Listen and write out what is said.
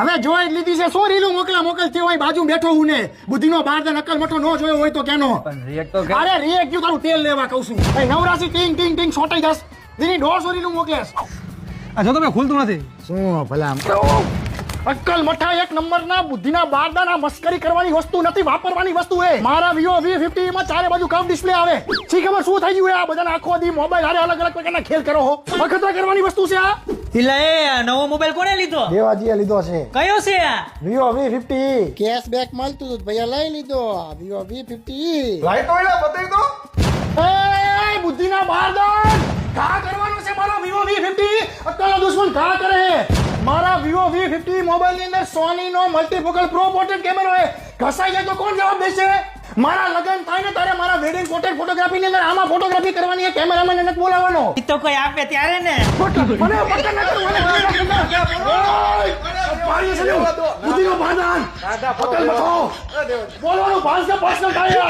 હવે જોઈ જ લીધી છે સો રીલું મોકલતી હોય બાજુ બેઠો હું ને બુદ્ધિનો બાર દે નકલ મઠો નો જોયો હોય તો કેનો પણ રિએક્ટ તો અરે રિએક્ટ તારું તેલ લેવા કહું છું એ નવરાસી ટીંગ ટીંગ ટીંગ છોટાઈ જસ દીની 150 રીલું મોકલેસ આ જો તમે ખુલતું નથી. શું ભલા અક્કલ મઠા એક નંબરના બુદ્ધિના બારદાના મસ્કરી કરવાની વસ્તુ નથી વાપરવાની વસ્તુ હે મારા Vivo V50 માં ચારે બાજુ કર્વ ડિસ્પ્લે આવે શી ખબર શું થઈ ગયું આ બધાના આખો દી મોબાઈલ હારે અલગ અલગ પ્રકારના ખેલ કરો હો અખતરા કરવાની વસ્તુ છે આ ઇલા એ નવો મોબાઈલ કોણે લીધો? દેવાજીએ લીધો છે કયો છે આ? Vivo V50 કેશબેક મળતું હતું ભૈયા લઈ લીધો Vivo V50 લાઈટ તો એલા બતાવી દો. એ બુદ્ધિના બારદાન કા કરવાનું છે મારો Vivo V50 અક્કલનો દુશ્મન કા કરે મારા Vivo V50 મોબાઈલ ની અંદર સોની નો મલ્ટીફોકલ પ્રો પોર્ટ્રેટ કેમેરો હે ઘસાઈ જાય તો કોણ જવાબ દેશે મારા લગન થાય ને તારે મારા વેડિંગ પોર્ટ્રેટ ફોટોગ્રાફી ની અંદર આમાં ફોટોગ્રાફી કરવાની છે કેમેરામેન ને નથી બોલાવવાનો ઈ તો કોઈ આપે ત્યારે ને. મને પકડ ન કર બુદ્ધિનો બારદાન અક્કલ મઠો બોલવાનું ભાષા પર્સનલ થાય